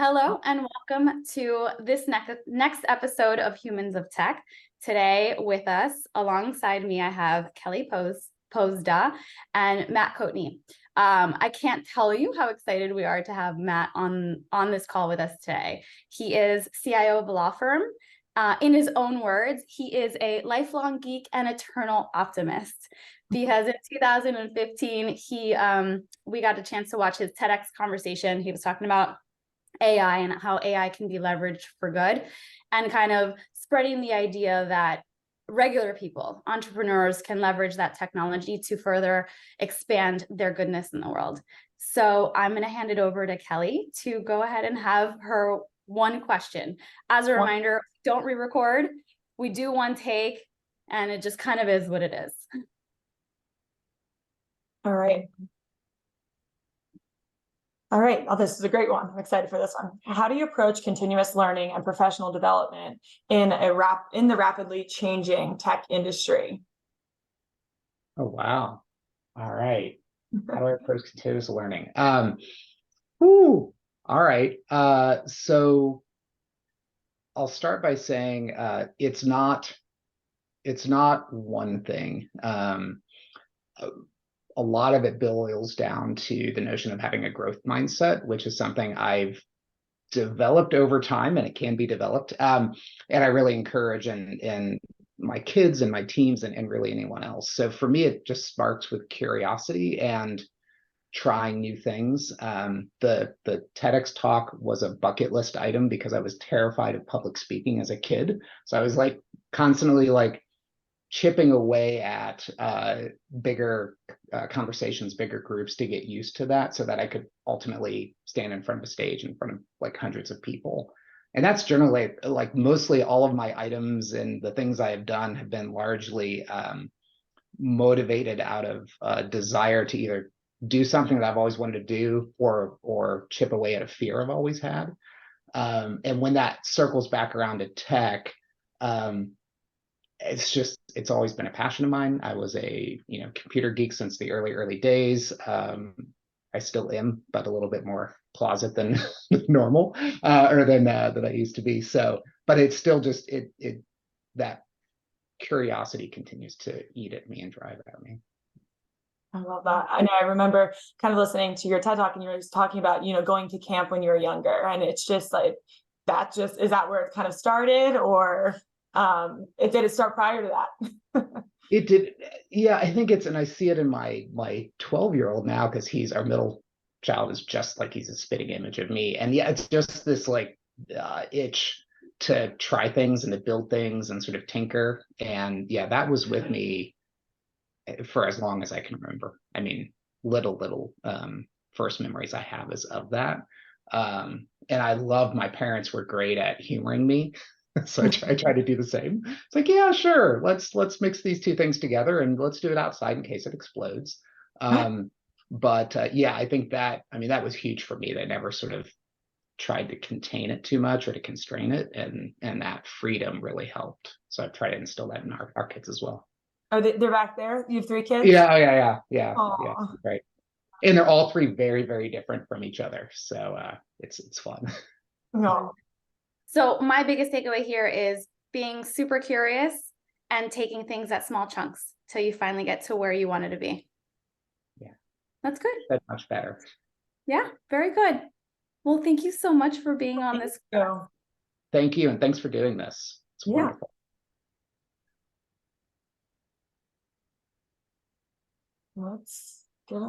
Hello and welcome to this next episode of Humans of Tech. Today with us, alongside me, I have Kelly Posda and Matt Coatney. I can't tell you how excited we are to have Matt on this call with us today. He is CIO of a law firm. In his own words, he is a lifelong geek and eternal optimist. Because in 2015, we got a chance to watch his TEDx conversation. He was talking about AI and how AI can be leveraged for good, and kind of spreading the idea that regular people, entrepreneurs, can leverage that technology to further expand their goodness in the world. So I'm going to hand it over to Kelly to go ahead and have her one question. As a reminder, don't re-record. We do one take, and it just kind of is what it is. All right. All right. Oh, this is a great one. I'm excited for this one. How do you approach continuous learning and professional development in the rapidly changing tech industry? Oh, wow. All right. How do I approach continuous learning? All right. So I'll start by saying it's not one thing. A lot of it boils down to the notion of having a growth mindset, which is something I've developed over time, and it can be developed. And I really encourage in my kids and my teams and really anyone else. So for me, it just sparks with curiosity and trying new things. The TEDx talk was a bucket list item because I was terrified of public speaking as a kid. So I was like constantly like chipping away at bigger conversations, bigger groups to get used to that so that I could ultimately stand in front of a stage in front of like hundreds of people. And that's generally like mostly all of my items and the things I have done have been largely motivated out of a desire to either do something that I've always wanted to do or chip away at a fear I've always had. And when that circles back around to tech, it's always been a passion of mine. I was a computer geek since the early days. I still am, but a little bit more closet than normal, or than I used to be. So, but it's still just that curiosity continues to eat at me and drive at me. I love that. I know. I remember kind of listening to your TED Talk, and you were just talking about going to camp when you were younger, and it's just like is that where it kind of started, or did it start prior to that? It did. Yeah, I think and I see it in my 12-year-old now, because our middle child is just like, he's a spitting image of me. And yeah, it's just this like itch to try things and to build things and sort of tinker. And yeah, that was with me for as long as I can remember. I mean, little first memories I have is of that. And I love my parents were great at humoring me. So I try to do the same. It's like, yeah, sure. Let's mix these two things together and let's do it outside in case it explodes. But yeah, I think that was huge for me. They never sort of tried to contain it too much or to constrain it, and that freedom really helped. So I've tried to instill that in our kids as well. Oh, they're back there? You have 3 kids? Yeah. Aww. Right. And they're all 3 very, very different from each other. So it's fun. No. So my biggest takeaway here is being super curious and taking things at small chunks till you finally get to where you wanted to be. Yeah. That's good. That's much better. Yeah, very good. Well, thank you so much for being on this. Thank you, and thanks for doing this. It's wonderful. Let's get